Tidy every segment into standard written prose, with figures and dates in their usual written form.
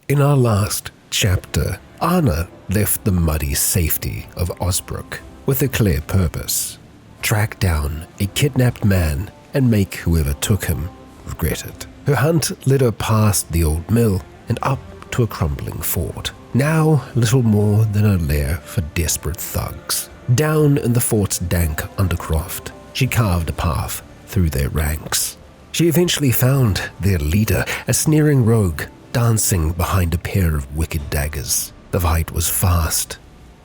In our last chapter, Anna left the muddy safety of Osbrook with a clear purpose: track down a kidnapped man and make whoever took him regret it. Her hunt led her past the old mill and up to a crumbling fort, now little more than a lair for desperate thugs. Down in the fort's dank undercroft, she carved a path through their ranks. She eventually found their leader, a sneering rogue, dancing behind a pair of wicked daggers. The fight was fast,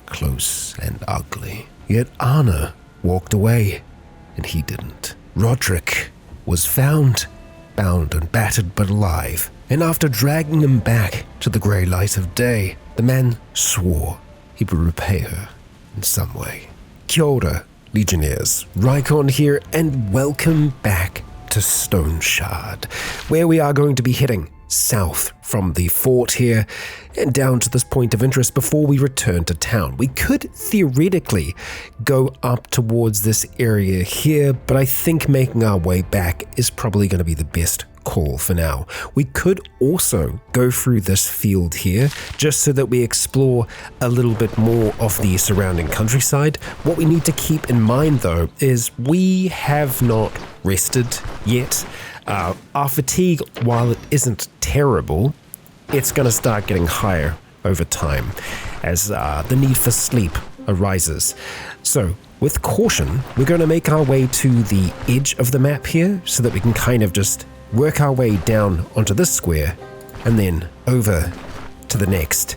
close, and ugly. Yet Anna walked away, and he didn't. Rodri was found, bound and battered but alive, and after dragging him back to the grey light of day, the man swore he would repay her in some way. Kia ora, Legionnaires. Rycon here, and welcome back to Stoneshard, where we are going to be heading south from the fort here and down to this point of interest before we return to town. We could theoretically go up towards this area here, but I think making our way back is probably going to be the best call for now. We could also go through this field here just so that we explore a little bit more of the surrounding countryside. What we need to keep in mind though is we have not rested yet. Our fatigue, while it isn't terrible, it's going to start getting higher over time as the need for sleep arises. So with caution, we're going to make our way to the edge of the map here so that we can kind of just work our way down onto this square and then over to the next.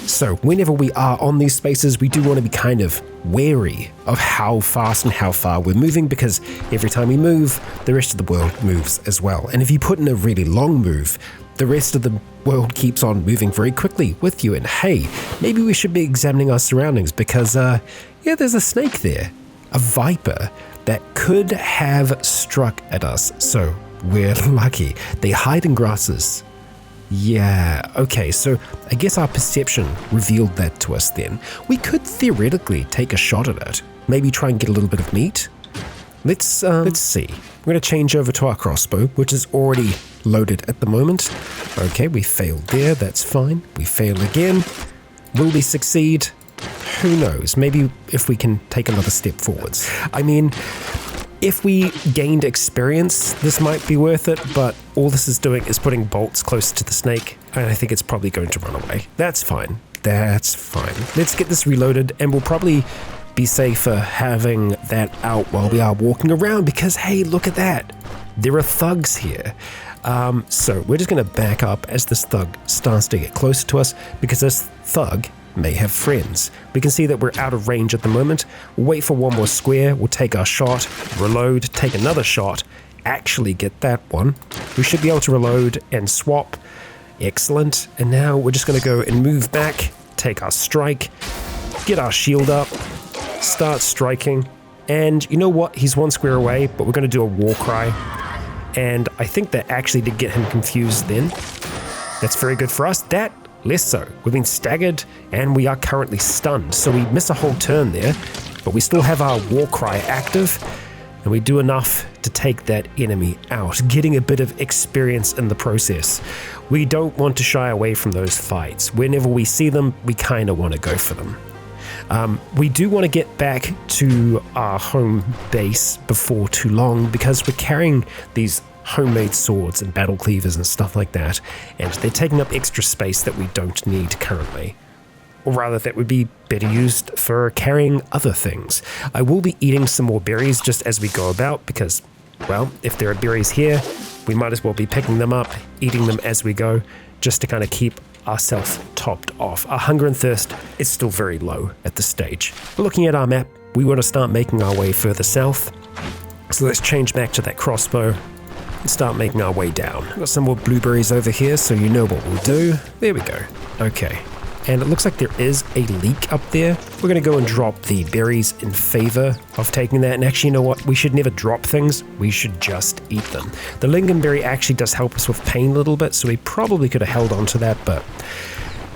So whenever we are on these spaces, we do want to be kind of wary of how fast and how far we're moving, because every time we move, the rest of the world moves as well. And if you put in a really long move, the rest of the world keeps on moving very quickly with you. And hey, maybe we should be examining our surroundings because, there's a snake there, a viper that could have struck at us. So we're lucky. They hide in grasses. Yeah, okay, so I guess our perception revealed that to us then. We could theoretically take a shot at it. Maybe try and get a little bit of meat. Let's see. We're going to change over to our crossbow, which is already loaded at the moment. Okay, we failed there, that's fine. We fail again. Will we succeed? Who knows? Maybe if we can take another step forwards. I mean, if we gained experience, this might be worth it, but all this is doing is putting bolts close to the snake, and I think it's probably going to run away. That's fine. That's fine. Let's get this reloaded, and we'll probably be safer having that out while we are walking around, because hey, look at that. There are thugs here. So we're just going to back up as this thug starts to get closer to us, because this thug may have friends. We can see that we're out of range at the moment. We'll wait for one more square, we'll take our shot, reload, take another shot, actually get that one. We should be able to reload and swap. Excellent. And now we're just going to go and move back, take our strike, get our shield up, start striking. And you know what? He's one square away, but we're going to do a war cry. And I think that actually did get him confused then. That's very good for us. That less so. We've been staggered and we are currently stunned. So we miss a whole turn there, but we still have our war cry active and we do enough to take that enemy out, getting a bit of experience in the process. We don't want to shy away from those fights. Whenever we see them, we kind of want to go for them. We do want to get back to our home base before too long because we're carrying these homemade swords and battle cleavers and stuff like that, and they're taking up extra space that we don't need currently. Or rather, that would be better used for carrying other things. I will be eating some more berries just as we go about because, well, if there are berries here, we might as well be picking them up, eating them as we go, just to kind of keep ourselves topped off. Our hunger and thirst is still very low at this stage. But looking at our map, we want to start making our way further south. So let's change back to that crossbow and start making our way down. Got some more blueberries over here, so you know what we'll do. There we go. Okay. And it looks like there is a leak up there. We're going to go and drop the berries in favor of taking that. And actually, you know what? We should never drop things. We should just eat them. The lingonberry actually does help us with pain a little bit, so we probably could have held on to that, but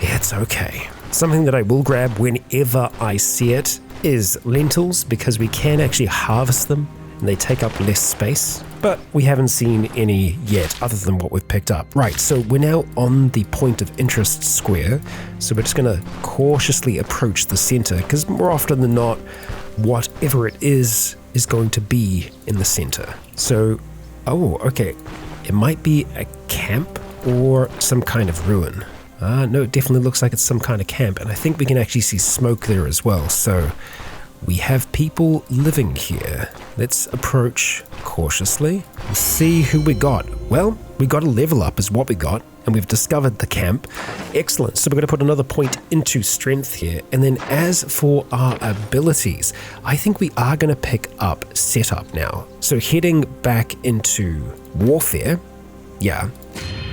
yeah, it's okay. Something that I will grab whenever I see it is lentils, because we can actually harvest them and they take up less space. but we haven't seen any yet other than what we've picked up. Right, so we're now on the point of interest square, so we're just going to cautiously approach the center, because more often than not, whatever it is going to be in the center. So, oh, okay, it might be a camp or some kind of ruin. No, it definitely looks like it's some kind of camp, and I think we can actually see smoke there as well, so we have people living here. Let's approach cautiously and see who we got. Well, we got a level up is what we got, and we've discovered the camp. Excellent, so we're going to put another point into strength here, and then as for our abilities, I think we are going to pick up setup now. So heading back into warfare, yeah,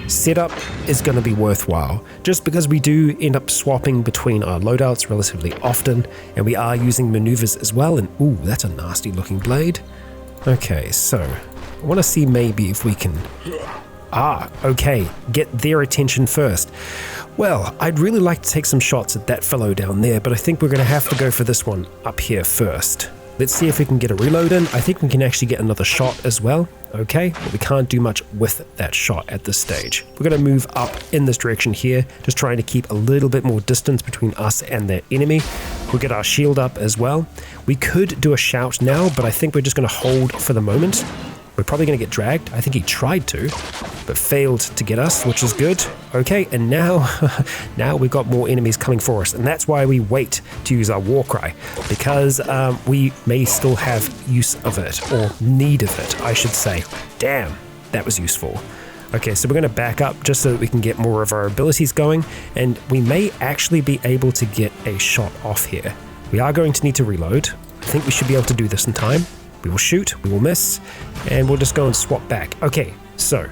setup is going to be worthwhile, just because we do end up swapping between our loadouts relatively often, and we are using maneuvers as well, and ooh, that's a nasty looking blade. Okay, so I want to see maybe if we can... okay, get their attention first. Well, I'd really like to take some shots at that fellow down there, but I think we're going to have to go for this one up here first. Let's see if we can get a reload in. I think we can actually get another shot as well. Okay, but we can't do much with that shot at this stage. We're going to move up in this direction here, just trying to keep a little bit more distance between us and their enemy. We'll get our shield up as well. We could do a shout now, but I think we're just going to hold for the moment. We're probably going to get dragged. I think he tried to, but failed to get us, which is good. Okay, and now we've got more enemies coming for us, and that's why we wait to use our war cry, because we may still have use of it, or need of it, I should say. Damn, that was useful. Okay, so we're going to back up just so that we can get more of our abilities going, and we may actually be able to get a shot off here. We are going to need to reload. I think we should be able to do this in time. We will shoot, we will miss, and we'll just go and swap back. Okay, so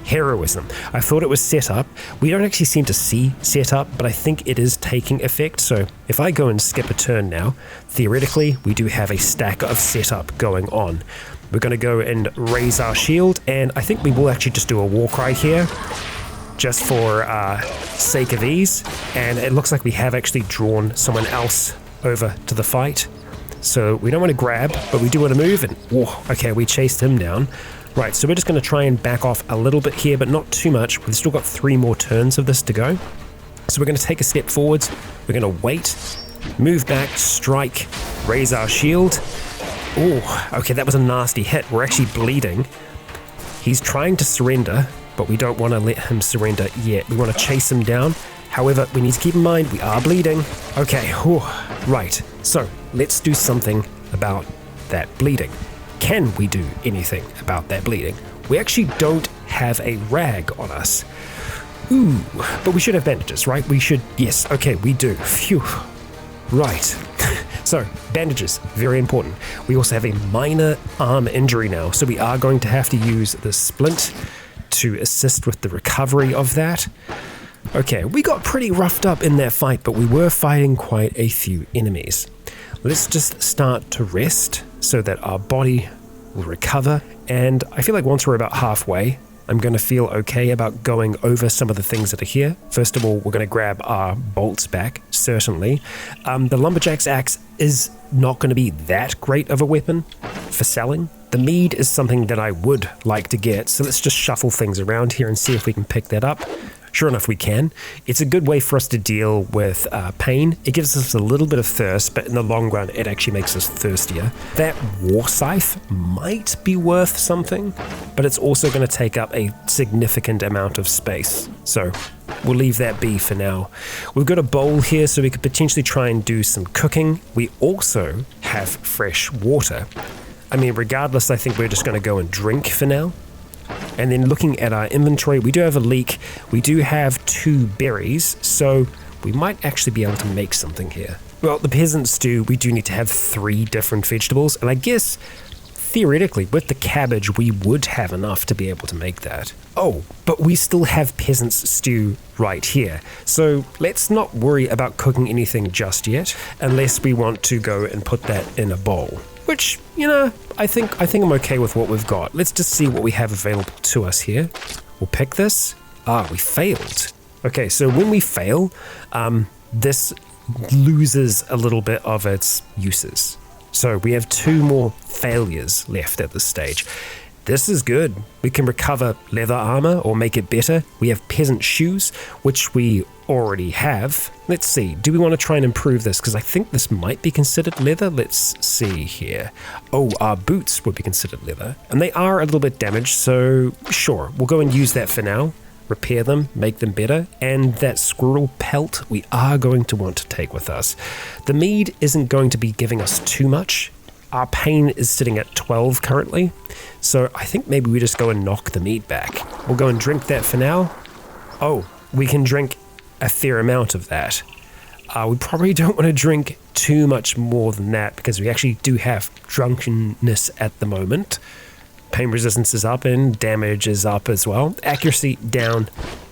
heroism. I thought it was set up. We don't actually seem to see set up, but I think it is taking effect. So if I go and skip a turn now, theoretically, we do have a stack of setup going on. We're going to go and raise our shield, and I think we will actually just do a war cry here, just for sake of ease. And it looks like we have actually drawn someone else over to the fight. So we don't want to grab, but we do want to move, and whoa, okay, we chased him down. Right, so we're just going to try and back off a little bit here, but not too much. We've still got 3 more turns of this to go. So we're going to take a step forwards. We're going to wait, move back, strike, raise our shield. Oh, okay, that was a nasty hit. We're actually bleeding. He's trying to surrender, but we don't want to let him surrender yet. We want to chase him down. However, we need to keep in mind we are bleeding. Okay, whew, right. So let's do something about that bleeding. Can we do anything about that bleeding? We actually don't have a rag on us. Ooh, but we should have bandages, right? We should, yes, okay, we do. Phew. Right. So, bandages, very important. We also have a minor arm injury now, so we are going to have to use the splint to assist with the recovery of that. Okay, we got pretty roughed up in that fight, but we were fighting quite a few enemies. Let's just start to rest so that our body will recover, and I feel like once we're about halfway, I'm going to feel okay about going over some of the things that are here. First of all, we're going to grab our bolts back, certainly. The lumberjack's axe is not going to be that great of a weapon for selling. The mead is something that I would like to get, so let's just shuffle things around here and see if we can pick that up. Sure enough, we can. It's a good way for us to deal with pain. It gives us a little bit of thirst, but in the long run, it actually makes us thirstier. That war scythe might be worth something, but it's also going to take up a significant amount of space. So we'll leave that be for now. We've got a bowl here, so we could potentially try and do some cooking. We also have fresh water. I mean, regardless, I think we're just going to go and drink for now. And then looking at our inventory, we do have a leek. We do have 2 berries, so we might actually be able to make something here. Well, the peasant stew, we do need to have 3 different vegetables, and I guess theoretically with the cabbage we would have enough to be able to make that. Oh, but we still have peasant's stew right here, so let's not worry about cooking anything just yet, unless we want to go and put that in a bowl. Which, you know, I think I'm okay with what we've got. Let's just see what we have available to us here. We'll pick this. We failed. Okay, so when we fail, this loses a little bit of its uses. So we have 2 more failures left at this stage. this is good. We can recover leather armor or make it better. We have peasant shoes, which we already have. Let's see, do we want to try and improve this? Because I think this might be considered leather. Let's see here. Oh, our boots would be considered leather. And they are a little bit damaged, so sure, we'll go and use that for now. Repair them, make them better, and that squirrel pelt we are going to want to take with us. The mead isn't going to be giving us too much. Our pain is sitting at 12 currently, so I think maybe we just go and knock the mead back. We'll go and drink that for now. Oh, we can drink a fair amount of that. We probably don't want to drink too much more than that because we actually do have drunkenness at the moment. Pain resistance is up and damage is up as well. Accuracy down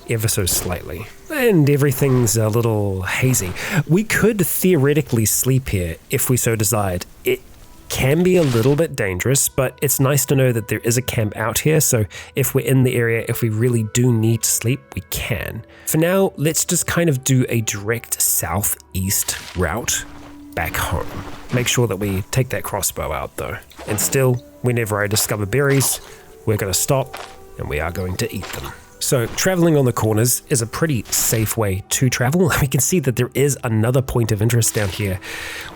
ever so slightly. And everything's a little hazy. We could theoretically sleep here if we so desired. It can be a little bit dangerous, but it's nice to know that there is a camp out here, so if we're in the area, if we really do need to sleep, we can. For now, let's just kind of do a direct southeast route back home. Make sure that we take that crossbow out though. And still, whenever I discover berries, we're going to stop and we are going to eat them. So traveling on the corners is a pretty safe way to travel. We can see that there is another point of interest down here.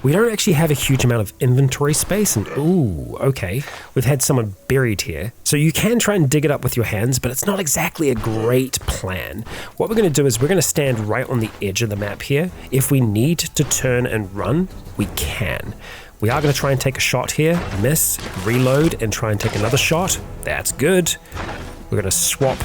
We don't actually have a huge amount of inventory space, and ooh, okay, we've had someone buried here. So you can try and dig it up with your hands, but it's not exactly a great plan. What we're going to do is we're going to stand right on the edge of the map here. If we need to turn and run, we can. We are going to try and take a shot here, miss, reload, and try and take another shot. That's good. We're going to swap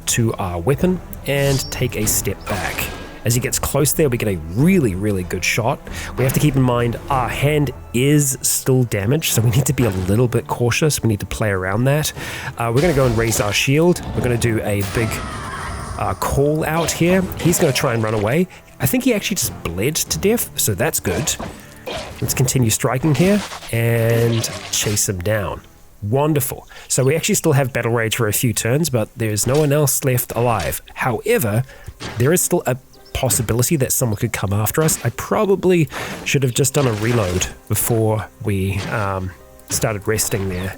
to our weapon and take a step back. As he gets close there, we get a really, really good shot. We have to keep in mind our hand is still damaged, so we need to be a little bit cautious. We need to play around that. We're going to go and raise our shield. We're going to do a big call out here. He's going to try and run away. I think he actually just bled to death, so that's good. Let's continue striking here and chase him down. Wonderful. So we actually still have battle rage for a few turns, but there's no one else left alive. However, there is still a possibility that someone could come after us. I probably should have just done a reload before we started resting there.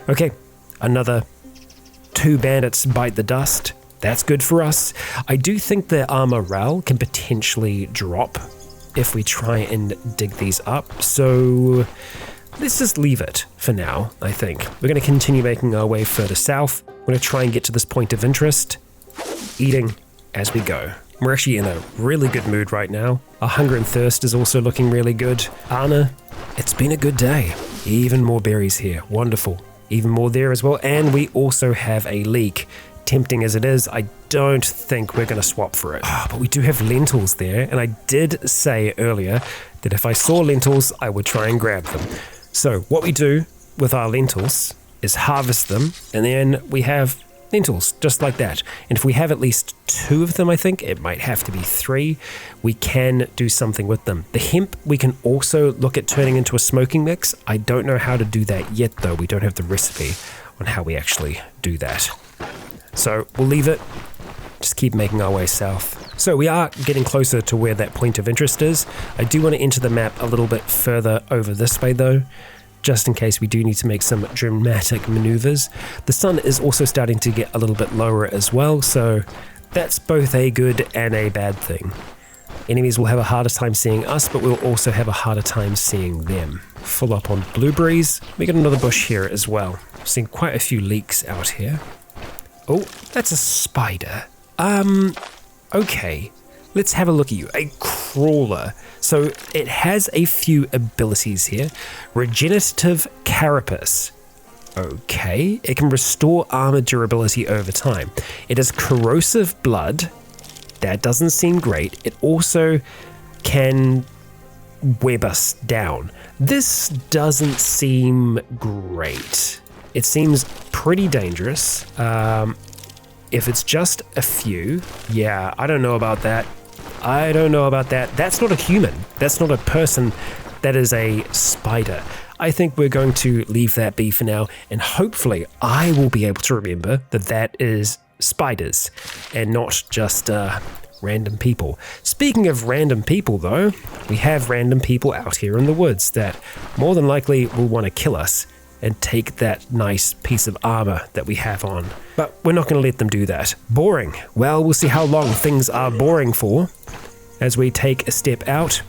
Okay, another 2 bandits bite the dust. That's good for us. I do think the armor morale can potentially drop if we try and dig these up, so let's just leave it for now, I think. We're going to continue making our way further south. We're going to try and get to this point of interest, eating as we go. We're actually in a really good mood right now. Our hunger and thirst is also looking really good. Anna, it's been a good day. Even more berries here. Wonderful. Even more there as well. And we also have a leek. Tempting as it is, I don't think we're going to swap for it. But we do have lentils there, and I did say earlier that if I saw lentils, I would try and grab them. So what we do with our lentils is harvest them, and then we have lentils, just like that. And if we have at least 2 of them, I think, it might have to be 3, we can do something with them. The hemp, we can also look at turning into a smoking mix. I don't know how to do that yet, though. We don't have the recipe on how we actually do that. So we'll leave it, just keep making our way south. So we are getting closer to where that point of interest is. I do want to enter the map a little bit further over this way though, just in case we do need to make some dramatic maneuvers. The sun is also starting to get a little bit lower as well, so that's both a good and a bad thing. Enemies will have a harder time seeing us, but we'll also have a harder time seeing them. Full up on blueberries. We got another bush here as well. I've seen quite a few leeks out here. Oh, that's a spider. Okay. Let's have a look at you. A crawler. So it has a few abilities here. Regenerative carapace. Okay. It can restore armor durability over time. It has corrosive blood. That doesn't seem great. It also can web us down. This doesn't seem great. It seems pretty dangerous. If it's just a few, yeah, I don't know about that. I don't know about that. That's not a human. That's not a person. That is a spider. I think we're going to leave that be for now, and hopefully I will be able to remember that that is spiders and not just random people. Speaking of random people though, we have random people out here in the woods that more than likely will want to kill us and take that nice piece of armor that we have on. But we're not going to let them do that. Boring. Well, we'll see how long things are boring for as we take a step out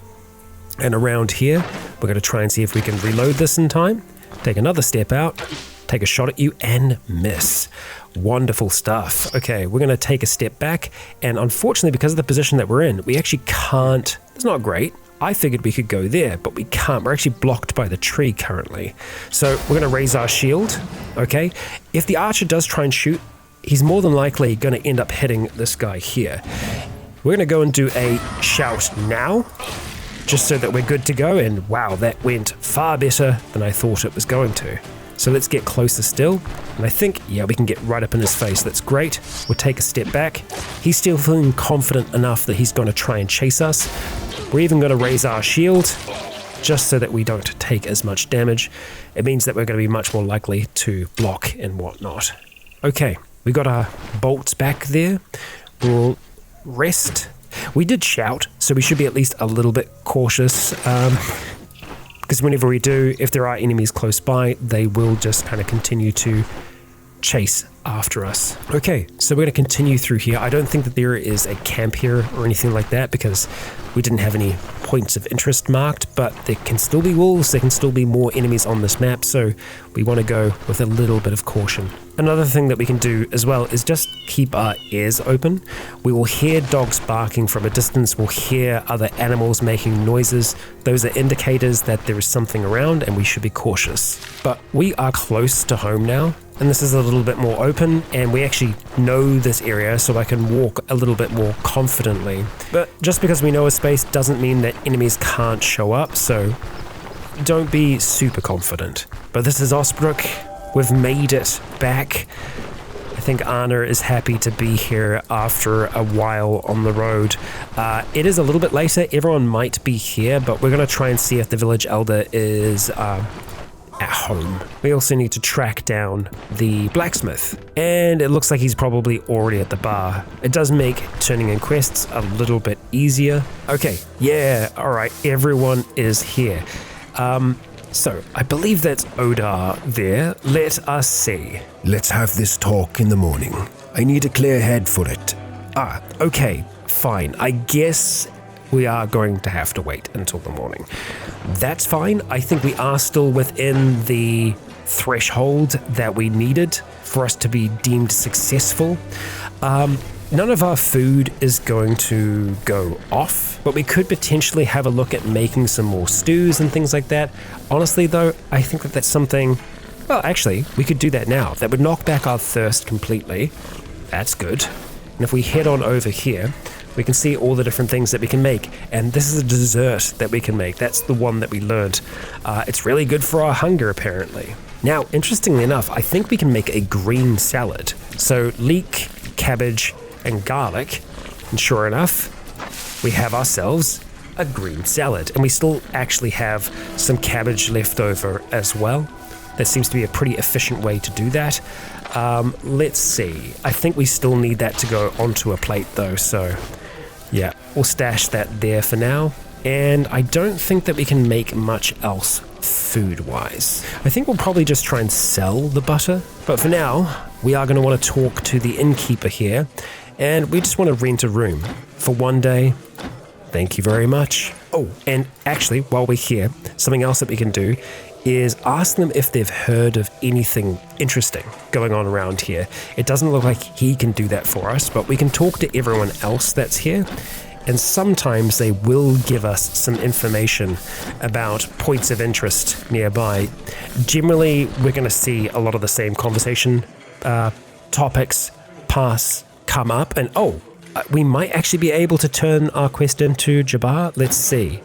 and around here. We're going to try and see if we can reload this in time. Take another step out, take a shot at you and miss. Wonderful stuff. Okay, we're going to take a step back, and unfortunately, because of the position that we're in, we actually can't. It's not great. I figured we could go there, but we can't. We're actually blocked by the tree currently. So we're going to raise our shield, okay? If the archer does try and shoot, he's more than likely going to end up hitting this guy here. We're going to go and do a shout now, just so that we're good to go, and wow, that went far better than I thought it was going to. So let's get closer still, and I think, yeah, we can get right up in his face. That's great. We'll take a step back. He's still feeling confident enough that he's going to try and chase us. We're even going to raise our shield, just so that we don't take as much damage. It means that we're going to be much more likely to block and whatnot. Okay, we got our bolts back there. We'll rest. We did shout, so we should be at least a little bit cautious. Because whenever we do, if there are enemies close by, they will just kind of continue to chase after us. Okay, so we're going to continue through here. I don't think that there is a camp here or anything like that because we didn't have any points of interest marked, but there can still be wolves, there can still be more enemies on this map, so we want to go with a little bit of caution. Another thing that we can do as well is just keep our ears open. We will hear dogs barking from a distance, we'll hear other animals making noises. Those are indicators that there is something around and we should be cautious. But we are close to home now, and this is a little bit more open, and we actually know this area, so I can walk a little bit more confidently. But just because we know a space doesn't mean that enemies can't show up, so don't be super confident. But this is Osbrook. We've made it back. I think Anna is happy to be here after a while on the road. It is a little bit later. Everyone might be here, but we're going to try and see if the village elder is at home. We also need to track down the blacksmith, and it looks like he's probably already at the bar. It does make turning in quests a little bit easier. Okay, yeah, all right, everyone is here. So I believe that's Odar there. Let us see. Let's have this talk in the morning. I need a clear head for it. Okay, fine. I guess we are going to have to wait until the morning. That's fine. I think we are still within the threshold that we needed for us to be deemed successful. None of our food is going to go off, but we could potentially have a look at making some more stews and things like that. Honestly, though, I think that that's something... Well, actually, we could do that now. That would knock back our thirst completely. That's good. And if we head on over here, we can see all the different things that we can make. And this is a dessert that we can make. That's the one that we learned. It's really good for our hunger, apparently. Now, interestingly enough, I think we can make a green salad. So leek, cabbage, and garlic. And sure enough, we have ourselves a green salad. And we still actually have some cabbage left over as well. That seems to be a pretty efficient way to do that. Let's see. I think we still need that to go onto a plate though, so yeah, we'll stash that there for now. And I don't think that we can make much else food-wise. I think we'll probably just try and sell the butter. But for now, we are going to want to talk to the innkeeper here, and we just want to rent a room for one day. Thank you very much. Oh, and actually, while we're here, something else that we can do is ask them if they've heard of anything interesting going on around here. It doesn't look like he can do that for us, but we can talk to everyone else that's here, and sometimes they will give us some information about points of interest nearby. Generally, we're going to see a lot of the same conversation topics come up, and we might actually be able to turn our quest into Jabbar. Let's see.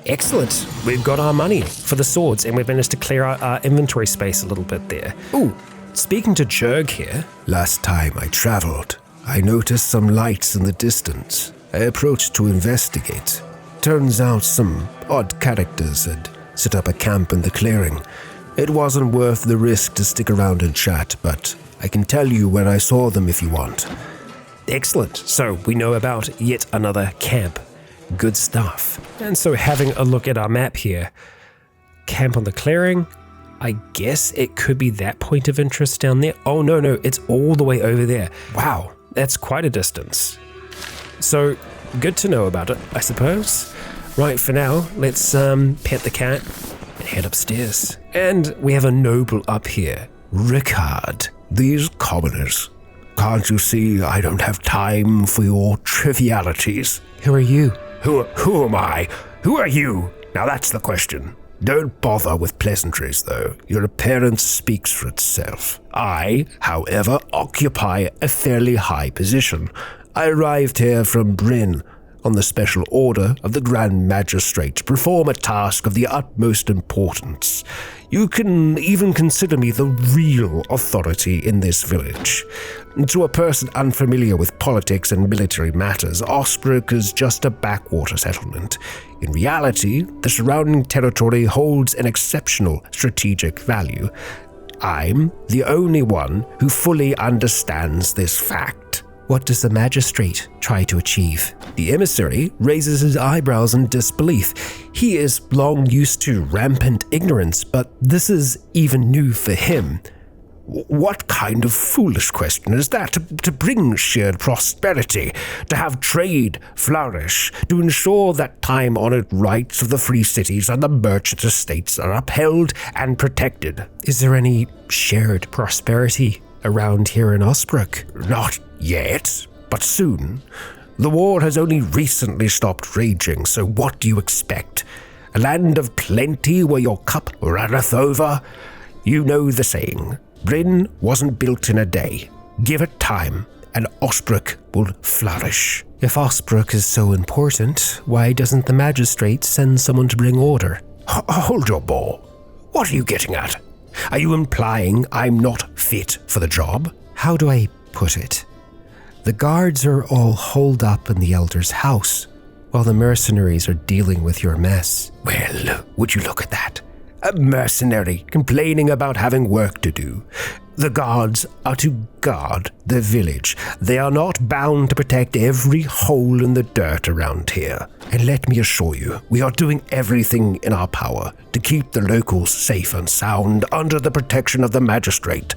Excellent. We've got our money for the swords, and we've managed to clear our inventory space a little bit there. Ooh, speaking to Jurg here. Last time I traveled, I noticed some lights in the distance. I approached to investigate. Turns out some odd characters had set up a camp in the clearing. It wasn't worth the risk to stick around and chat, but I can tell you where I saw them if you want. Excellent. So we know about yet another camp. Good stuff. And so having a look at our map here, camp on the clearing, I guess it could be that point of interest down there. Oh, no, it's all the way over there. Wow, that's quite a distance. So, good to know about it, I suppose. Right, for now, let's pet the cat and head upstairs. And we have a noble up here. Ricard. These commoners. Can't you see I don't have time for your trivialities? Who are you? Who am I? Who are you? Now that's the question. Don't bother with pleasantries, though. Your appearance speaks for itself. I, however, occupy a fairly high position. I arrived here from Bryn on the special order of the Grand Magistrate to perform a task of the utmost importance. You can even consider me the real authority in this village. To a person unfamiliar with politics and military matters, Osbrook is just a backwater settlement. In reality, the surrounding territory holds an exceptional strategic value. I'm the only one who fully understands this fact. What does the magistrate try to achieve? The emissary raises his eyebrows in disbelief. He is long used to rampant ignorance, but this is even new for him. What kind of foolish question is that? To bring shared prosperity, to have trade flourish, to ensure that time-honored rights of the free cities and the merchant estates are upheld and protected. Is there any shared prosperity around here in Osbrook? Not yet, but soon. The war has only recently stopped raging, so what do you expect? A land of plenty where your cup runneth over? You know the saying, Bryn wasn't built in a day. Give it time, and Osbrook will flourish. If Osbrook is so important, why doesn't the magistrate send someone to bring order? Hold your ball. What are you getting at? Are you implying I'm not fit for the job? How do I put it? The guards are all holed up in the Elder's house, while the mercenaries are dealing with your mess. Well, would you look at that? A mercenary complaining about having work to do. The guards are to guard the village. They are not bound to protect every hole in the dirt around here. And let me assure you, we are doing everything in our power to keep the locals safe and sound under the protection of the magistrate.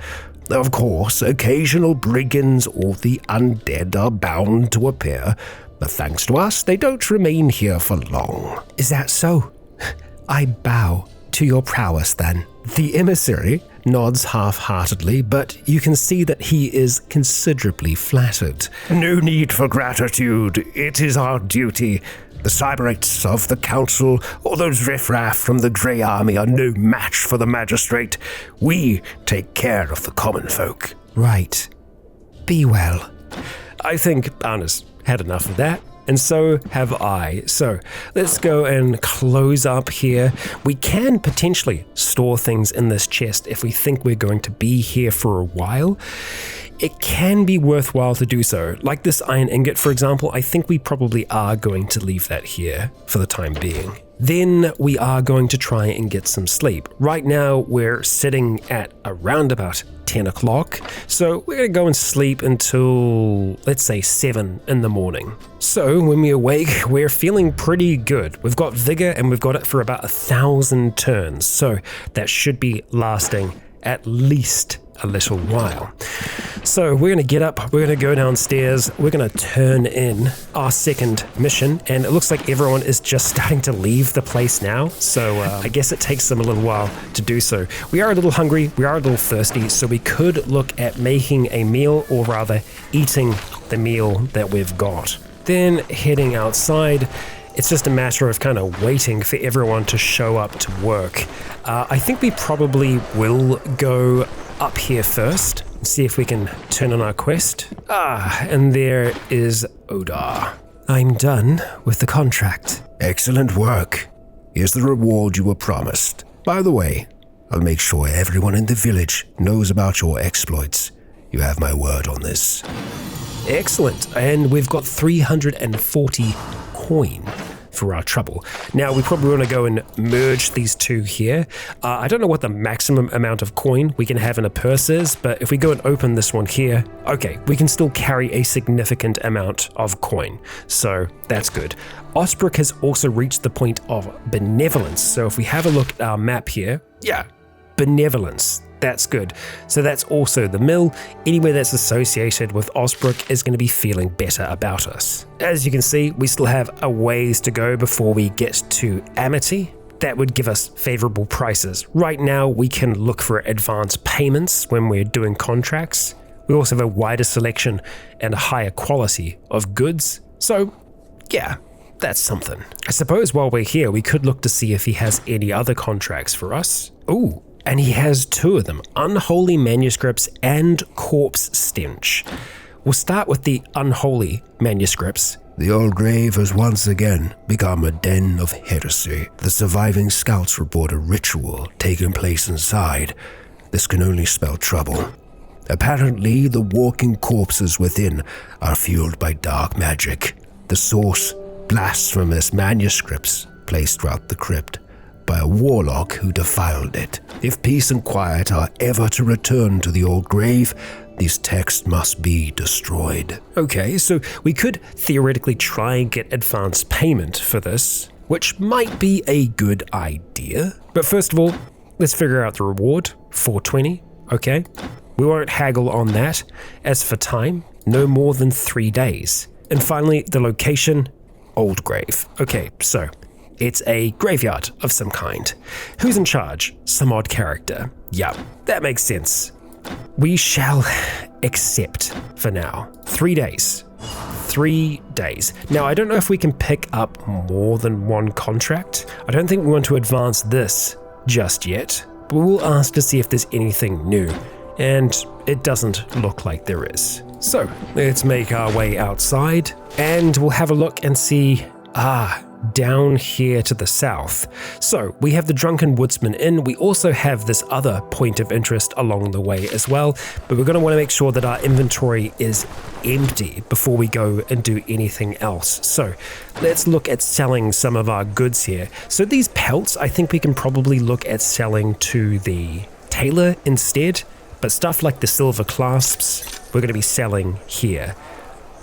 Of course, occasional brigands or the undead are bound to appear, but thanks to us, they don't remain here for long. Is that so? I bow to your prowess, then. The emissary nods half-heartedly, but you can see that he is considerably flattered. No need for gratitude. It is our duty. The cyberates of the council or those riffraff from the Grey Army are no match for the magistrate. We take care of the common folk. Right. Be well. I think Anna's had enough of that. And so have I. So let's go and close up here. We can potentially store things in this chest if we think we're going to be here for a while. It can be worthwhile to do so. Like this iron ingot, for example, I think we probably are going to leave that here for the time being. Then we are going to try and get some sleep. Right now, we're sitting at around about 10 o'clock, so we're going to go and sleep until, let's say, 7 in the morning. So when we awake, we're feeling pretty good. We've got vigor and we've got it for about 1,000 turns, so that should be lasting at least a little while. So we're going to get up, we're going to go downstairs, we're going to turn in our second mission, and it looks like everyone is just starting to leave the place now, so I guess it takes them a little while to do so. We are a little hungry, we are a little thirsty, so we could look at making a meal, or rather eating the meal that we've got. Then heading outside, it's just a matter of kind of waiting for everyone to show up to work. I think we probably will go up here first and see if we can turn on our quest. And there is Odar. I'm done with the contract. Excellent work. Here's the reward you were promised. By the way, I'll make sure everyone in the village knows about your exploits. You have my word on this. Excellent. And we've got 340 coin for our trouble. Now, we probably want to go and merge these two here. I don't know what the maximum amount of coin we can have in a purse is, but if we go and open this one here, okay, we can still carry a significant amount of coin. So that's good. Osbrook has also reached the point of benevolence. So if we have a look at our map here, yeah, Benevolence. That's good. So that's also the mill. Anywhere that's associated with Osbrook is going to be feeling better about us. As you can see, we still have a ways to go before we get to Amity. That would give us favorable prices. Right now, we can look for advance payments when we're doing contracts. We also have a wider selection and a higher quality of goods. So, yeah, that's something. I suppose while we're here, we could look to see if he has any other contracts for us. Ooh. And he has 2 of them, Unholy Manuscripts and Corpse Stench. We'll start with the Unholy Manuscripts. The old grave has once again become a den of heresy. The surviving scouts report a ritual taking place inside. This can only spell trouble. Apparently, the walking corpses within are fueled by dark magic. The source, blasphemous manuscripts placed throughout the crypt by a warlock who defiled it. If peace and quiet are ever to return to the old grave, these texts must be destroyed. Okay, so we could theoretically try and get advance payment for this, which might be a good idea. But first of all, let's figure out the reward. 420, okay? We won't haggle on that. As for time, no more than 3 days. And finally, the location, Old Grave. Okay, so it's a graveyard of some kind. Who's in charge? Some odd character. Yup, that makes sense. We shall accept for now. 3 days. 3 days. Now, I don't know if we can pick up more than one contract. I don't think we want to advance this just yet, but we'll ask to see if there's anything new. And it doesn't look like there is. So, let's make our way outside and we'll have a look and see, down here to the south. So we have the Drunken Woodsman Inn. We also have this other point of interest along the way as well, but we're going to want to make sure that our inventory is empty before we go and do anything else. So let's look at selling some of our goods here. So these pelts, I think we can probably look at selling to the tailor instead, but stuff like the silver clasps, we're going to be selling here.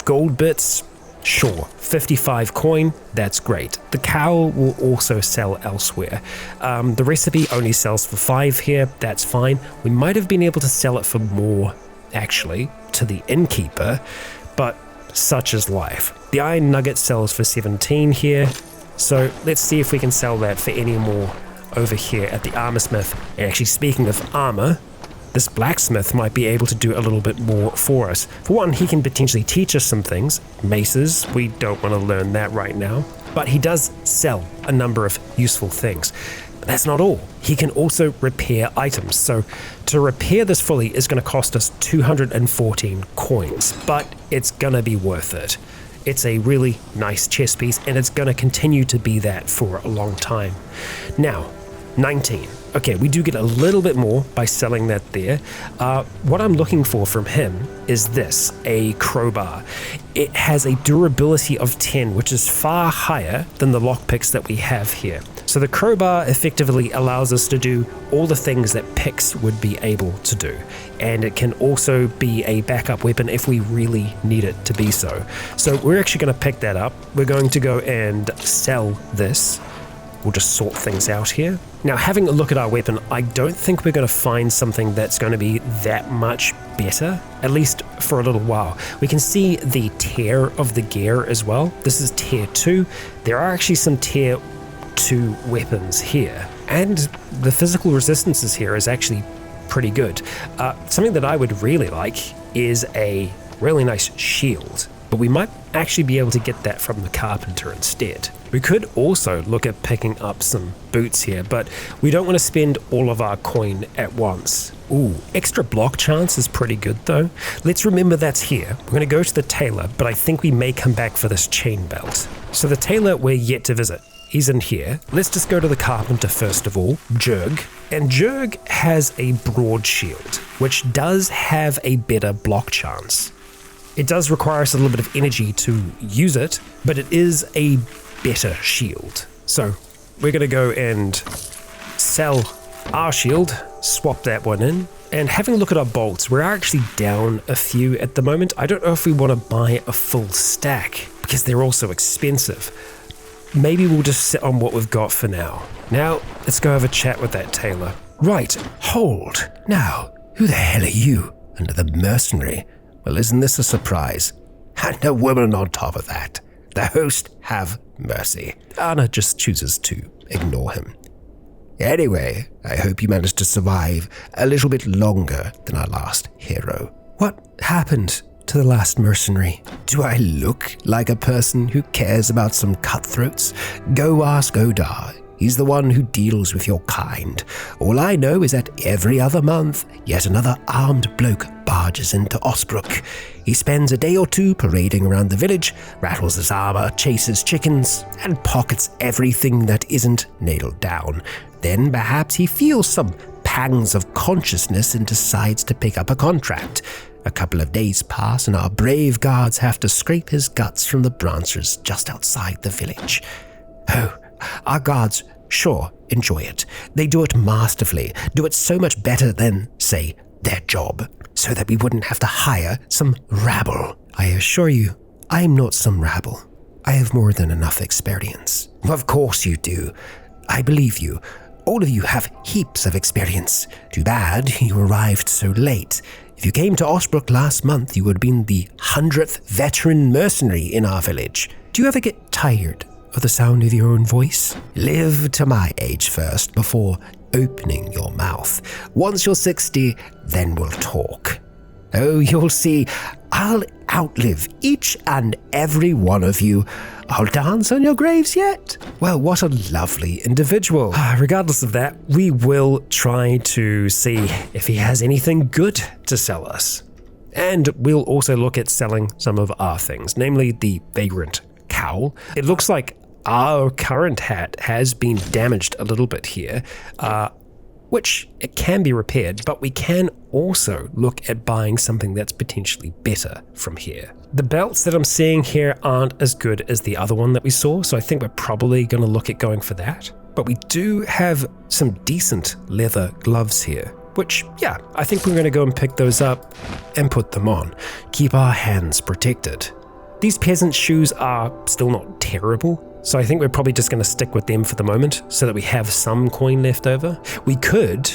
Gold bits, sure, 55 coin, that's great. The cowl will also sell elsewhere. The recipe only sells for 5 here, that's fine. We might have been able to sell it for more, actually, to the innkeeper, but such is life. The iron nugget sells for 17 here, so let's see if we can sell that for any more over here at the armorsmith. And actually, speaking of armor, this blacksmith might be able to do a little bit more for us. For one, he can potentially teach us some things. Maces, we don't want to learn that right now. But he does sell a number of useful things. But that's not all. He can also repair items. So to repair this fully is going to cost us 214 coins. But it's going to be worth it. It's a really nice chess piece, and it's going to continue to be that for a long time. Now, 19. Okay, we do get a little bit more by selling that there. What I'm looking for from him is this, a crowbar. It has a durability of 10, which is far higher than the lockpicks that we have here. So the crowbar effectively allows us to do all the things that picks would be able to do. And it can also be a backup weapon if we really need it to be so. So we're actually going to pick that up. We're going to go and sell this. We'll just sort things out here. Now, having a look at our weapon, I don't think we're going to find something that's going to be that much better, at least for a little while. We can see the tear of the gear as well. This is tier 2. There are actually some tier 2 weapons here, and the physical resistances here is actually pretty good. Something that I would really like is a really nice shield, but we might actually be able to get that from the carpenter instead. We could also look at picking up some boots here, but we don't want to spend all of our coin at once. Ooh, extra block chance is pretty good though. Let's remember that's here. We're going to go to the tailor, but I think we may come back for this chain belt. So the tailor we're yet to visit. He's in here. Let's just go to the carpenter first of all, Jurg. And Jurg has a broad shield, which does have a better block chance. It does require us a little bit of energy to use it, but it is a better shield. So we're going to go and sell our shield, swap that one in, and having a look at our bolts, we're actually down a few at the moment. I don't know if we want to buy a full stack because they're also expensive. Maybe we'll just sit on what we've got for now. Now, let's go have a chat with that tailor. Right, hold. Now, who the hell are you? Another mercenary? Well, isn't this a surprise? And a woman on top of that. The host have mercy. Anna just chooses to ignore him. Anyway, I hope you managed to survive a little bit longer than our last hero. What happened to the last mercenary? Do I look like a person who cares about some cutthroats? Go ask Odar. He's the one who deals with your kind. All I know is that every other month, yet another armed bloke barges into Osbrook. He spends a day or two parading around the village, rattles his armor, chases chickens, and pockets everything that isn't nailed down. Then perhaps he feels some pangs of consciousness and decides to pick up a contract. A couple of days pass and our brave guards have to scrape his guts from the branches just outside the village. Oh, our guards, sure, enjoy it. They do it masterfully, do it so much better than, say, their job, so that we wouldn't have to hire some rabble. I assure you, I'm not some rabble. I have more than enough experience. Of course you do. I believe you. All of you have heaps of experience. Too bad you arrived so late. If you came to Osbrook last month, you would have been the 100th veteran mercenary in our village. Do you ever get tired of the sound of your own voice? Live to my age first before opening your mouth. Once you're 60, then we'll talk. Oh, you'll see, I'll outlive each and every one of you. I'll dance on your graves yet. Well, what a lovely individual. Regardless of that, we will try to see if he has anything good to sell us. And we'll also look at selling some of our things, namely the vagrant cowl. It looks like our current hat has been damaged a little bit here, which it can be repaired, but we can also look at buying something that's potentially better from here. The belts that I'm seeing here aren't as good as the other one that we saw, so I think we're probably going to look at going for that. But we do have some decent leather gloves here, which, yeah, I think we're going to go and pick those up and put them on. Keep our hands protected. These peasant shoes are still not terrible, so I think we're probably just going to stick with them for the moment so that we have some coin left over. We could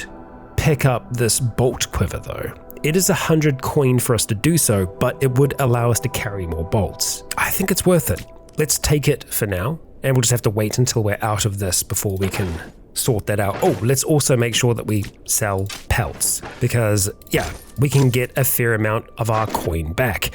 pick up this bolt quiver though. It is 100 coin for us to do so, but it would allow us to carry more bolts. I think it's worth it. Let's take it for now, and we'll just have to wait until we're out of this before we can sort that out. Oh, let's also make sure that we sell pelts because, yeah, we can get a fair amount of our coin back.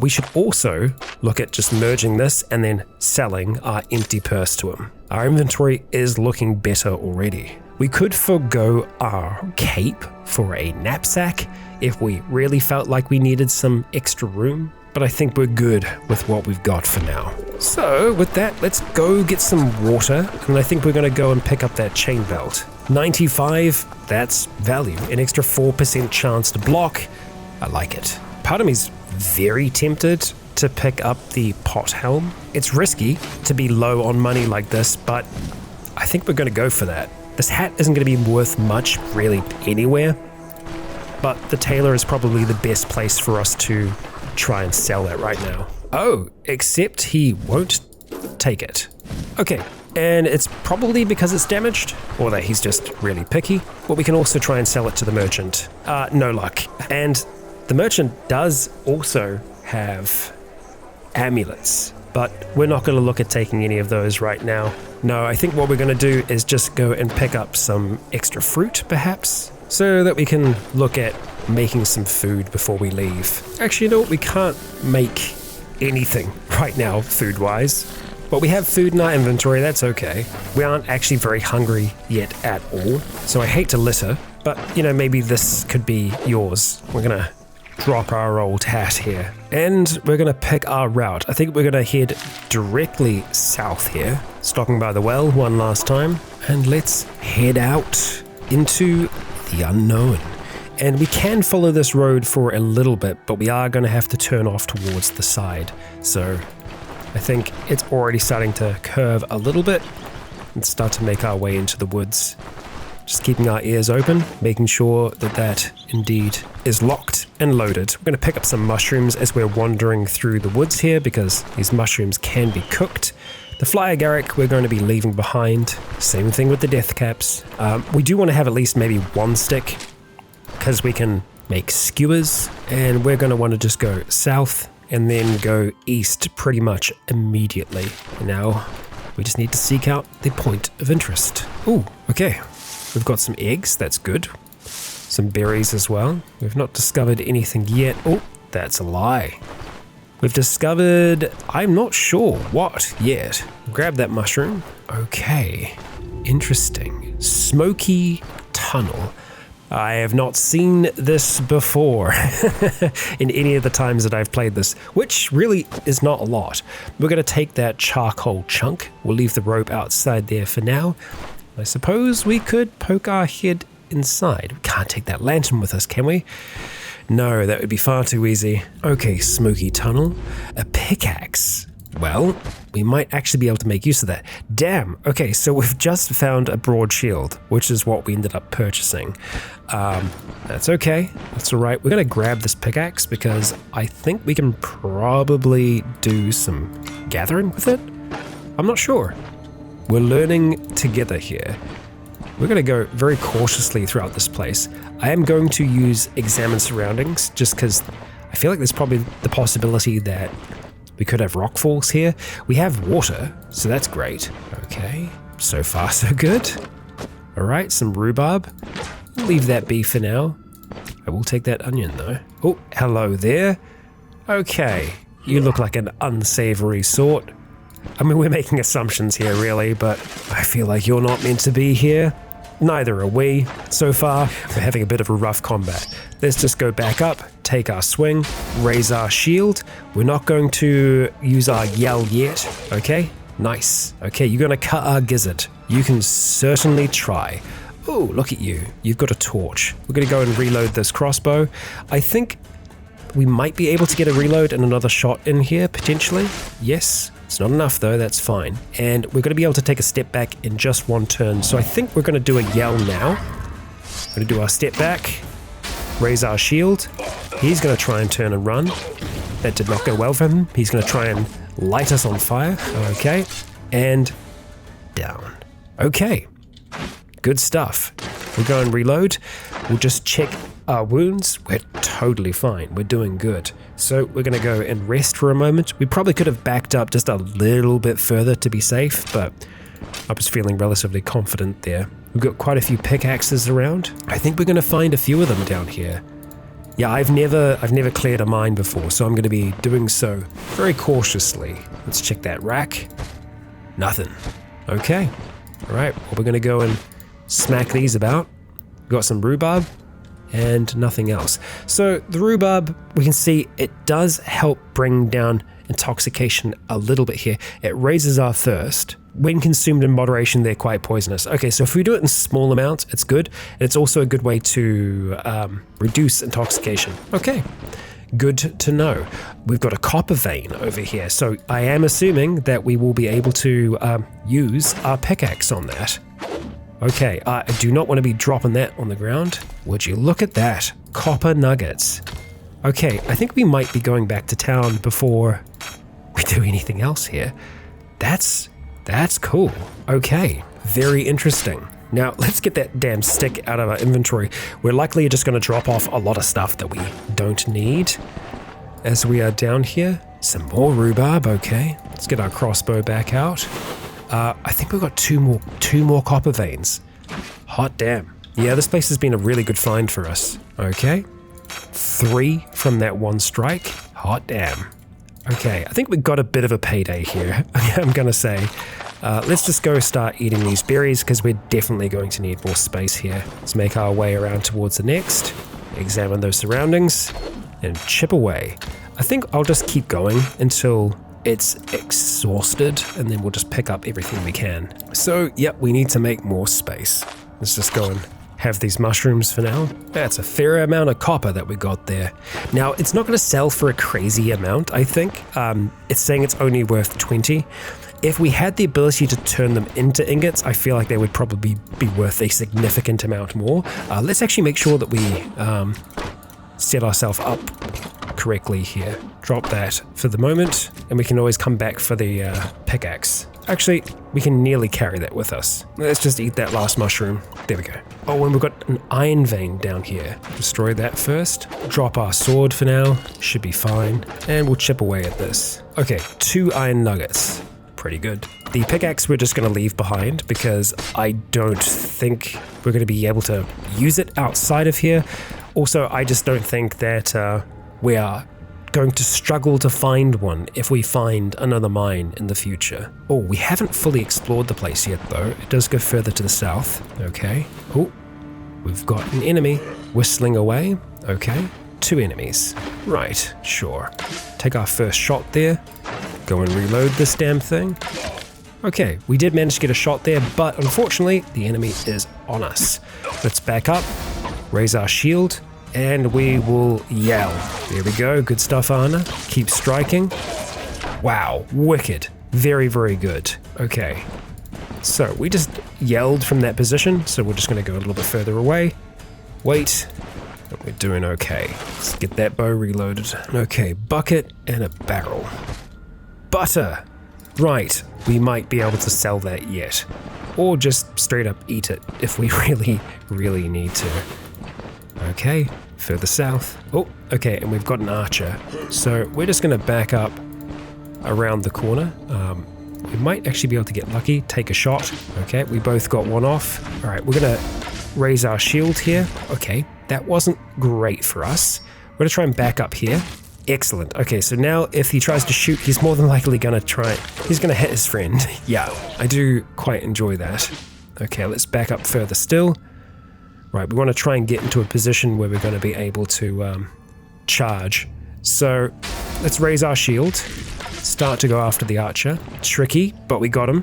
We should also look at just merging this and then selling our empty purse to him. Our inventory is looking better already. We could forgo our cape for a knapsack if we really felt like we needed some extra room, but I think we're good with what we've got for now. So with that, let's go get some water, and I think we're going to go and pick up that chain belt. 95, that's value. An extra 4% chance to block. I like it. Part of me's very tempted to pick up the pot helm. It's risky to be low on money like this, but I think we're going to go for that. This hat isn't going to be worth much really anywhere, but the tailor is probably the best place for us to try and sell that right now. Oh, except he won't take it. Okay, and it's probably because it's damaged, or that he's just really picky. But we can also try and sell it to the merchant. No luck. And the merchant does also have amulets, but we're not going to look at taking any of those right now. No, I think what we're going to do is just go and pick up some extra fruit, perhaps, so that we can look at making some food before we leave. Actually, you know what? We can't make anything right now, food-wise. But we have food in our inventory, that's okay. We aren't actually very hungry yet at all, so I hate to litter, but, you know, maybe this could be yours. We're gonna drop our old hat here, and we're gonna pick our route. I think we're gonna head directly south here, stopping by the well one last time, and let's head out into the unknown. And we can follow this road for a little bit, but we are going to have to turn off towards the side. So I think it's already starting to curve a little bit and start to make our way into the woods. Just keeping our ears open, making sure that that indeed is locked and loaded. We're going to pick up some mushrooms as we're wandering through the woods here because these mushrooms can be cooked. The The fly agaric we're going to be leaving behind. Same thing with the death caps. We do want to have at least maybe one stick because we can make skewers, and we're going to want to just go south and then go east pretty much immediately. Now we just need to seek out the point of interest. Ooh, okay. We've got some eggs, that's good. Some berries as well. We've not discovered anything yet. Oh, that's a lie. We've discovered, I'm not sure what yet. Grab that mushroom. Okay, interesting. Smoky tunnel. I have not seen this before in any of the times that I've played this, which really is not a lot. We're going to take that charcoal chunk. We'll leave the rope outside there for now. I suppose we could poke our head inside. We can't take that lantern with us, can we? No, that would be far too easy. Okay, smoky tunnel. A pickaxe. Well, we might actually be able to make use of that. Damn, okay, so we've just found a broad shield, which is what we ended up purchasing. That's okay, that's all right. We're gonna grab this pickaxe because I think we can probably do some gathering with it. I'm not sure. We're learning together here. We're going to go very cautiously throughout this place. I am going to use examine surroundings just because I feel like there's probably the possibility that we could have rock falls here. We have water, so that's great. Okay, so far so good. All right, some rhubarb. Leave that be for now. I will take that onion though. Oh, hello there. Okay, you look like an unsavory sort. I mean, we're making assumptions here really, but I feel like you're not meant to be here. Neither are we. So far, we're having a bit of a rough combat. Let's just go back up, take our swing, raise our shield. We're not going to use our yell yet, okay? Nice. Okay, you're gonna cut our gizzard. You can certainly try. Oh, look at you. You've got a torch. We're gonna go and reload this crossbow. I think we might be able to get a reload and another shot in here, potentially. Yes. It's not enough though, that's fine. And we're going to be able to take a step back in just one turn. So I think we're going to do a yell now. We're going to do our step back, raise our shield. He's going to try and turn and run. That did not go well for him. He's going to try and light us on fire. Okay. And down. Okay. Good stuff. We'll go and reload. We'll just check our wounds. We're totally fine. We're doing good. So we're going to go and rest for a moment. We probably could have backed up just a little bit further to be safe, but I was feeling relatively confident there. We've got quite a few pickaxes around. I think we're going to find a few of them down here. Yeah, I've never cleared a mine before, so I'm going to be doing so very cautiously. Let's check that rack. Nothing. Okay. All right. Well, we're going to go and smack these about. We've got some rhubarb. And nothing else. So the rhubarb, we can see it does help bring down intoxication a little bit here. It raises our thirst. When consumed in moderation, they're quite poisonous. Okay, so if we do it in small amounts, it's good. And it's also a good way to reduce intoxication. Okay, good to know. We've got a copper vein over here. So I am assuming that we will be able to use our pickaxe on that. Okay, I do not want to be dropping that on the ground. Would you look at that? Copper nuggets. Okay, I think we might be going back to town before we do anything else here. That's cool. Okay, very interesting. Now, let's get that damn stick out of our inventory. We're likely just going to drop off a lot of stuff that we don't need as we are down here. Some more rhubarb, okay. Let's get our crossbow back out. I think we've got two more copper veins. Hot damn. Yeah, this place has been a really good find for us. Okay. 3 from that one strike. Hot damn. Okay, I think we got a bit of a payday here, I'm gonna say. Let's just go start eating these berries because we're definitely going to need more space here. Let's make our way around towards the next, examine those surroundings, and chip away. I think I'll just keep going until it's exhausted, and then we'll just pick up everything we can. So, yep, we need to make more space. Let's just go and have these mushrooms for now. That's a fair amount of copper that we got there. Now, it's not going to sell for a crazy amount, I think. It's saying it's only worth 20. If we had the ability to turn them into ingots, I feel like they would probably be worth a significant amount more. Let's actually make sure that we set ourselves up correctly here. Drop that for the moment, and we can always come back for the pickaxe. Actually, we can nearly carry that with us. Let's just eat that last mushroom. There we go. Oh, and we've got an iron vein down here. Destroy that first. Drop our sword for now. Should be fine. And we'll chip away at this. Okay, 2 iron nuggets. Pretty good. The pickaxe we're just going to leave behind because I don't think we're going to be able to use it outside of here. Also, I just don't think that we are going to struggle to find one if we find another mine in the future. Oh, we haven't fully explored the place yet though. It does go further to the south. Okay. Oh, we've got an enemy whistling away. Okay. 2 enemies. Right, sure. Take our first shot there. Go and reload this damn thing. Okay, we did manage to get a shot there, but unfortunately the enemy is on us. Let's back up, raise our shield, and we will yell. There we go, good stuff, Anna. Keep striking. Wow, wicked. Very, very good. Okay, so we just yelled from that position, so we're just going to go a little bit further away. Wait, we're doing okay. Let's get that bow reloaded. Okay, bucket and a barrel. Butter. Right, we might be able to sell that yet. Or just straight up eat it if we really, really need to. Okay, further south. Oh, okay, and we've got an archer. So we're just going to back up around the corner. We might actually be able to get lucky, take a shot. Okay, we both got one off. All right, we're going to raise our shield here. Okay, that wasn't great for us. We're going to try and back up here. Excellent. Okay, so now if he tries to shoot, he's more than likely going to try. He's going to hit his friend. Yeah, I do quite enjoy that. Okay, let's back up further still. Right, we want to try and get into a position where we're going to be able to charge. So let's raise our shield. Start to go after the archer. Tricky, but we got him.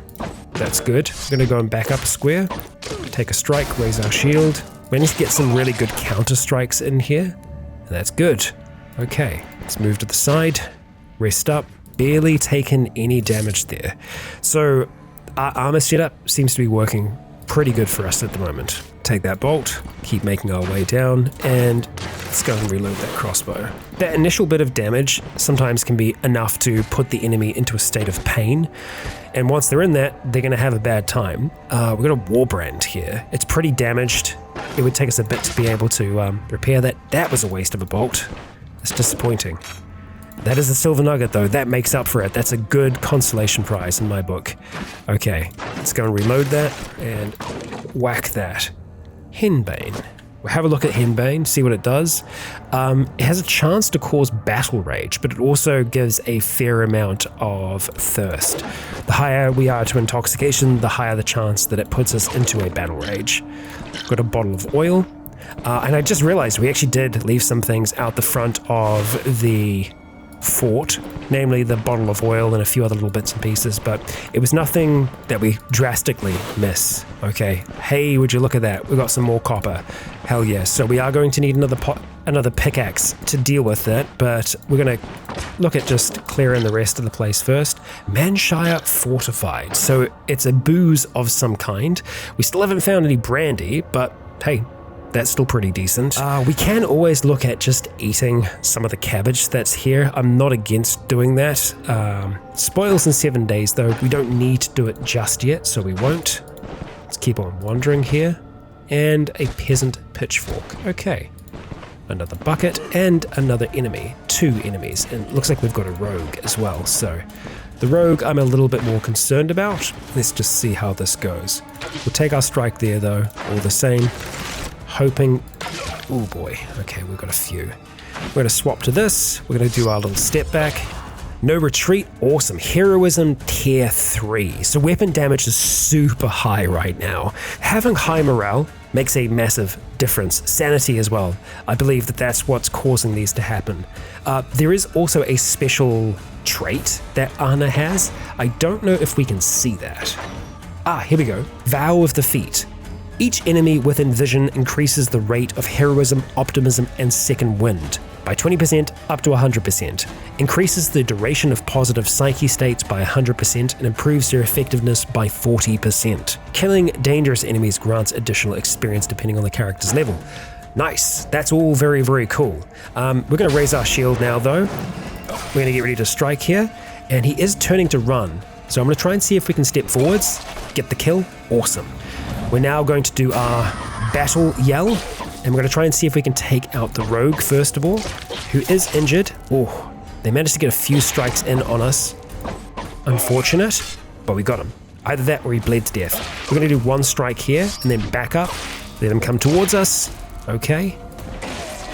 That's good. We're going to go and back up a square. Take a strike, raise our shield. We need to get some really good counter strikes in here. That's good. Okay, let's move to the side. Rest up. Barely taken any damage there. So our armor setup seems to be working pretty good for us at the moment. Take that bolt, keep making our way down, and let's go and reload that crossbow. That initial bit of damage sometimes can be enough to put the enemy into a state of pain, and once they're in that, they're going to have a bad time. We've got a warbrand here. It's pretty damaged. It would take us a bit to be able to repair that. That was a waste of a bolt. It's disappointing. That is a silver nugget though, that makes up for it. That's a good consolation prize in my book. Okay, let's go and reload that and whack that. Henbane. We'll have a look at Henbane, see what it does. It has a chance to cause battle rage, but it also gives a fair amount of thirst. The higher we are to intoxication, the higher the chance that it puts us into a battle rage. Got a bottle of oil. And I just realized we actually did leave some things out the front of the fort, namely the bottle of oil and a few other little bits and pieces, but it was nothing that we drastically miss. Okay, hey, would you look at that? We got some more copper. Hell yes. So we are going to need another pickaxe to deal with that, but we're going to look at just clearing the rest of the place first. Manshire Fortified. So it's a booze of some kind. We still haven't found any brandy, but hey, that's still pretty decent. We can always look at just eating some of the cabbage that's here. I'm not against doing that. Spoils in 7 days though. We don't need to do it just yet, so we won't. Let's keep on wandering here. And a peasant pitchfork. Okay. Another bucket and another enemy. 2 enemies. And it looks like we've got a rogue as well. So the rogue I'm a little bit more concerned about. Let's just see how this goes. We'll take our strike there though, all the same. Hoping, oh boy, okay, we've got a few. We're going to swap to this. We're going to do our little step back. No retreat, awesome. Heroism tier 3. So weapon damage is super high right now. Having high morale makes a massive difference. Sanity as well. I believe that that's what's causing these to happen. There is also a special trait that Anna has. I don't know if we can see that. Here we go. Vow of the Feet. Each enemy within vision increases the rate of heroism, optimism, and second wind by 20% up to 100%, increases the duration of positive psyche states by 100%, and improves their effectiveness by 40%. Killing dangerous enemies grants additional experience depending on the character's level. Nice, that's all very, very cool. We're going to raise our shield now though. We're going to get ready to strike here, and he is turning to run. So I'm going to try and see if we can step forwards, get the kill. Awesome. We're now going to do our battle yell, and we're going to try and see if we can take out the rogue first of all, who is injured. Oh, they managed to get a few strikes in on us. Unfortunate, but we got him. Either that or he bled to death. We're going to do one strike here and then back up. Let him come towards us. Okay.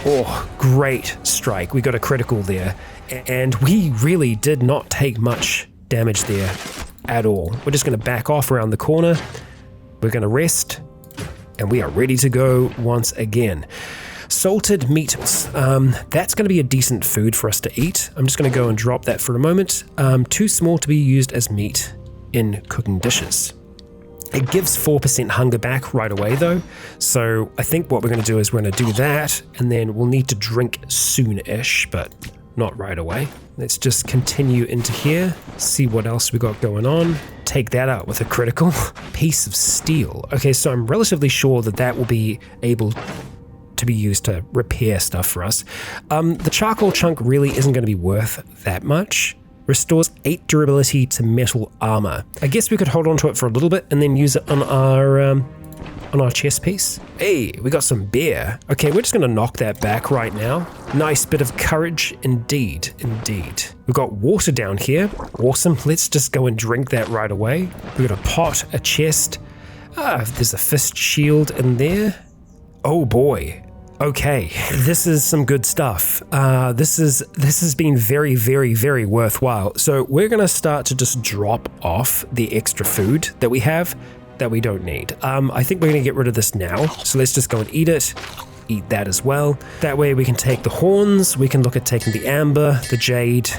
Oh, great strike. We got a critical there. And we really did not take much damage there at all. We're just going to back off around the corner. We're going to rest. And we are ready to go once again. Salted meats. That's going to be a decent food for us to eat. I'm just going to go and drop that for a moment. Too small to be used as meat in cooking dishes. It gives 4% hunger back right away though, so I think what we're going to do is we're going to do that, and then we'll need to drink soon-ish, but not right away. Let's just continue into here, see what else we got going on. Take that out with a critical piece of steel. Okay, so I'm relatively sure that that will be able to be used to repair stuff for us. The charcoal chunk really isn't going to be worth that much. Restores 8 durability to metal armor. I guess we could hold on to it for a little bit and then use it on our chest piece. Hey, we got some beer. Okay, we're just gonna knock that back right now. Nice bit of courage indeed, indeed. We've got water down here. Awesome, let's just go and drink that right away. We got a pot, a chest. There's a fist shield in there. Oh boy. Okay, this is some good stuff. This has been very, very, very worthwhile. So we're gonna start to just drop off the extra food that we have that we don't need. I think we're gonna get rid of this now. So let's just go and eat it. Eat that as well. That way we can take the horns, we can look at taking the amber, the jade.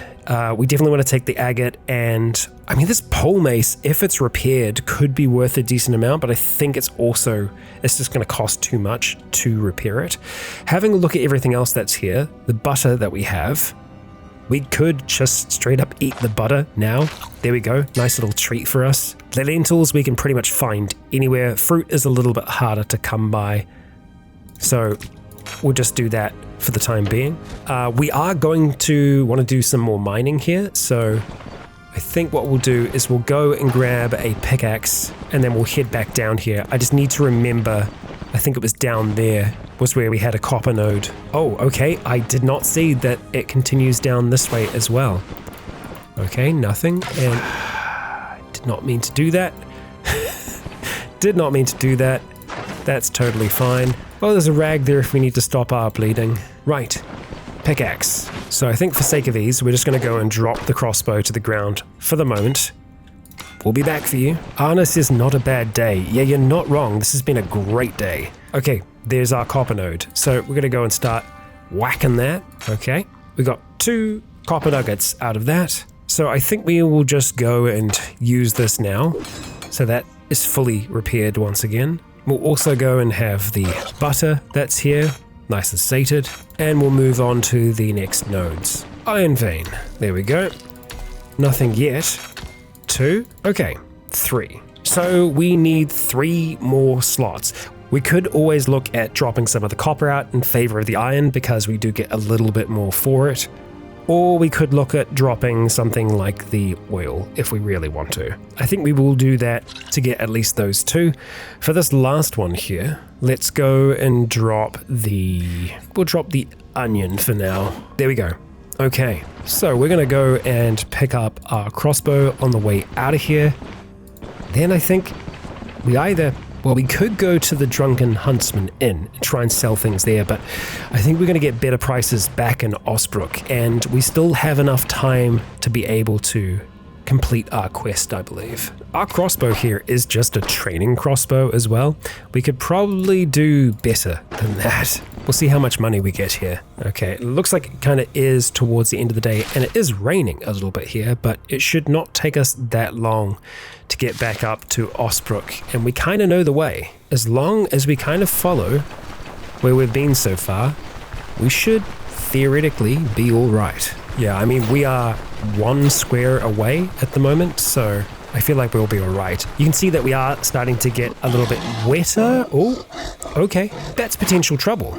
We definitely want to take the agate, and I mean this pole mace, if it's repaired, could be worth a decent amount, but I think it's just going to cost too much to repair it. Having a look at everything else that's here, the butter that we have, we could just straight up eat the butter now. There we go, nice little treat for us. The lentils we can pretty much find anywhere. Fruit is a little bit harder to come by, so we'll just do that for the time being. We are going to want to do some more mining here, so I think what we'll do is we'll go and grab a pickaxe and then we'll head back down here. I just need to remember, I think it was down there was where we had a copper node. Oh, okay, I did not see that it continues down this way as well. Okay, nothing, and I did not mean to do that. Did not mean to do that. That's totally fine. Oh, there's a rag there if we need to stop our bleeding. Right, pickaxe. So I think for sake of ease, we're just going to go and drop the crossbow to the ground for the moment. We'll be back for you. Anna says not a bad day. Yeah, you're not wrong. This has been a great day. Okay, there's our copper node. So we're going to go and start whacking that. Okay, we got 2 copper nuggets out of that. So I think we will just go and use this now. So that is fully repaired once again. We'll also go and have the butter that's here, nice and sated, and we'll move on to the next nodes. Iron vein, there we go. Nothing yet. 2, okay, 3. So we need 3 more slots. We could always look at dropping some of the copper out in favor of the iron because we do get a little bit more for it. Or we could look at dropping something like the oil if we really want to. I think we will do that to get at least those 2. For this last one here, let's go and we'll drop the onion for now. There we go. Okay, so we're gonna go and pick up our crossbow on the way out of here. Then I think we could go to the Drunken Huntsman Inn and try and sell things there, but I think we're going to get better prices back in Osbrook, and we still have enough time to be able to complete our quest, I believe. Our crossbow here is just a training crossbow as well. We could probably do better than that. We'll see how much money we get here. Okay, it looks like it kind of is towards the end of the day, and it is raining a little bit here, but it should not take us that long to get back up to Osbrook, and we kind of know the way. As long as we kind of follow where we've been so far, we should theoretically be all right. Yeah, I mean, we are 1 square away at the moment, so I feel like we'll be all right. You can see that we are starting to get a little bit wetter. Oh, okay, that's potential trouble.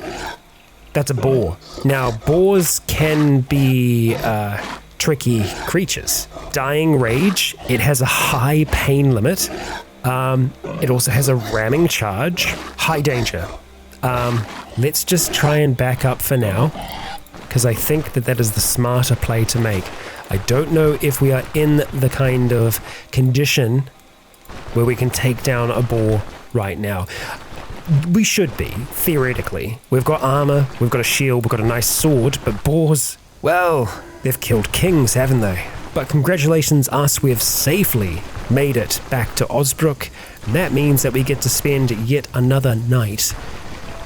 That's a boar. Now, boars can be tricky creatures. Dying Rage, it has a high pain limit. It also has a ramming charge. High danger. Let's just try and back up for now, because I think that is the smarter play to make. I don't know if we are in the kind of condition where we can take down a boar right now. We should be, theoretically. We've got armor, we've got a shield, we've got a nice sword, but boars, well, they've killed kings, haven't they? But congratulations us, we have safely made it back to Osbrook, and that means that we get to spend yet another night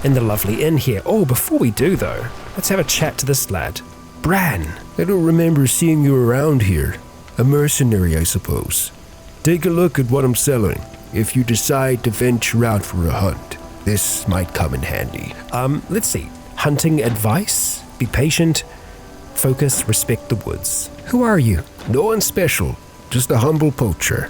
in the lovely inn here. Oh, before we do though, let's have a chat to this lad. Bran. I don't remember seeing you around here. A mercenary, I suppose. Take a look at what I'm selling. If you decide to venture out for a hunt, this might come in handy. Let's see. Hunting advice? Be patient. Focus, respect the woods. Who are you? No one special, just a humble poacher.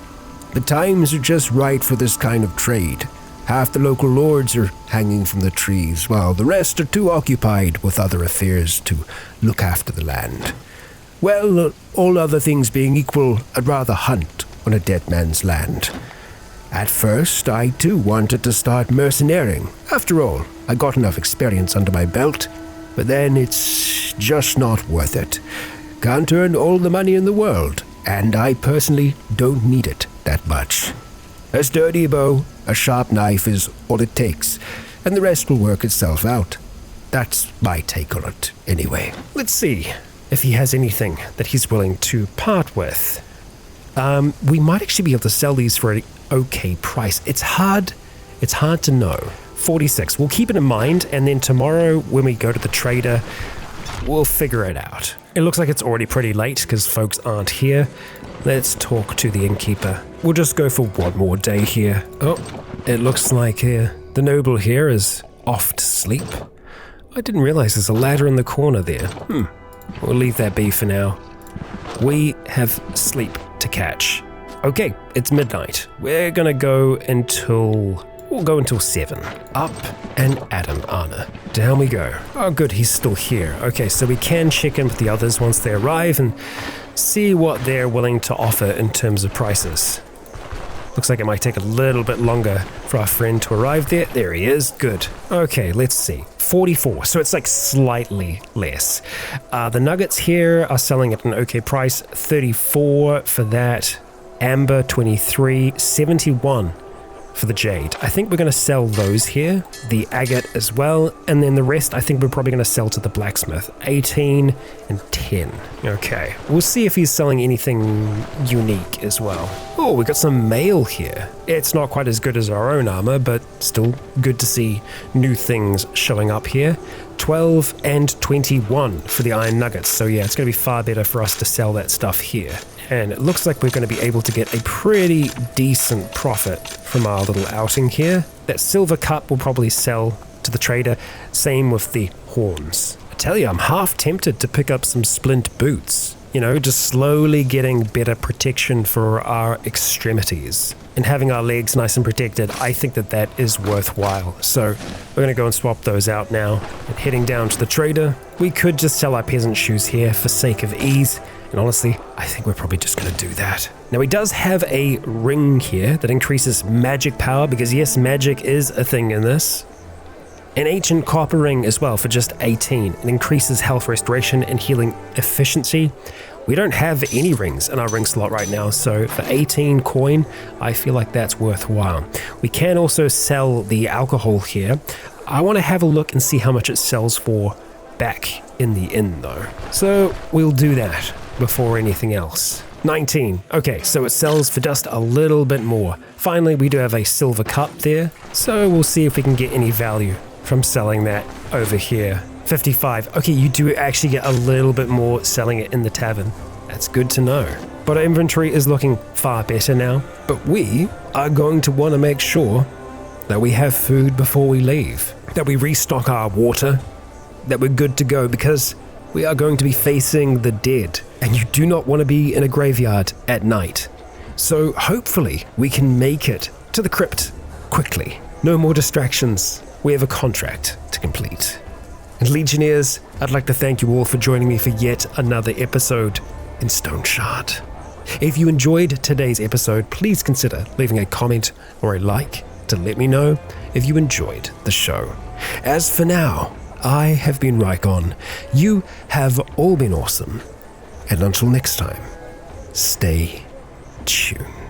The times are just right for this kind of trade. Half the local lords are hanging from the trees, while the rest are too occupied with other affairs to look after the land. Well, all other things being equal, I'd rather hunt on a dead man's land. At first, I too wanted to start mercenarying. After all, I got enough experience under my belt, but then it's just not worth it. Can't earn all the money in the world, and I personally don't need it that much. A sturdy bow, a sharp knife is all it takes, and the rest will work itself out. That's my take on it, anyway. Let's see if he has anything that he's willing to part with. We might actually be able to sell these for an okay price. It's hard to know. 46. We'll keep it in mind, and then tomorrow when we go to the trader, we'll figure it out. It looks like it's already pretty late because folks aren't here. Let's talk to the innkeeper. We'll just go for one more day here. Oh, it looks like the noble here is off to sleep. I didn't realize there's a ladder in the corner there. We'll leave that be for now. We have sleep to catch. Okay, it's midnight. We're gonna go until... We'll go until 7. Up and at him, Anna. Down we go. Oh good, he's still here. Okay, so we can check in with the others once they arrive and see what they're willing to offer in terms of prices. Looks like it might take a little bit longer for our friend to arrive there. There he is. Good. Okay, let's see. 44. So it's like slightly less. The nuggets here are selling at an okay price. 34 for that. Amber, 23. 71 for the jade. I think we're going to sell those here. The agate as well. And then the rest I think we're probably going to sell to the blacksmith. 18 and 10. Okay. We'll see if he's selling anything unique as well. Oh, we got some mail here. It's not quite as good as our own armor, but still good to see new things showing up here. 12 and 21 for the iron nuggets. So yeah, it's going to be far better for us to sell that stuff here. And it looks like we're going to be able to get a pretty decent profit from our little outing here. That silver cup will probably sell to the trader. Same with the horns. I tell you, I'm half tempted to pick up some splint boots. You know, just slowly getting better protection for our extremities. And having our legs nice and protected, I think that is worthwhile. So we're going to go and swap those out now. And heading down to the trader, we could just sell our peasant shoes here for sake of ease. And honestly, I think we're probably just going to do that. Now he does have a ring here that increases magic power, because yes, magic is a thing in this. An ancient copper ring as well for just 18. It increases health restoration and healing efficiency. We don't have any rings in our ring slot right now, so for 18 coin, I feel like that's worthwhile. We can also sell the alcohol here. I want to have a look and see how much it sells for back in the inn though. So we'll do that before anything else. 19. Okay, so it sells for just a little bit more. Finally, we do have a silver cup there, so we'll see if we can get any value from selling that over here. 55. Okay, you do actually get a little bit more selling it in the tavern. That's good to know. But our inventory is looking far better now. But we are going to want to make sure that we have food before we leave, that we restock our water, that we're good to go, because we are going to be facing the dead, and you do not want to be in a graveyard at night. So hopefully we can make it to the crypt quickly. No more distractions. We have a contract to complete. And Legionnaires, I'd like to thank you all for joining me for yet another episode in Stoneshard. If you enjoyed today's episode, please consider leaving a comment or a like to let me know if you enjoyed the show. As for now, I have been Rycon. You have all been awesome. And until next time, stay tuned.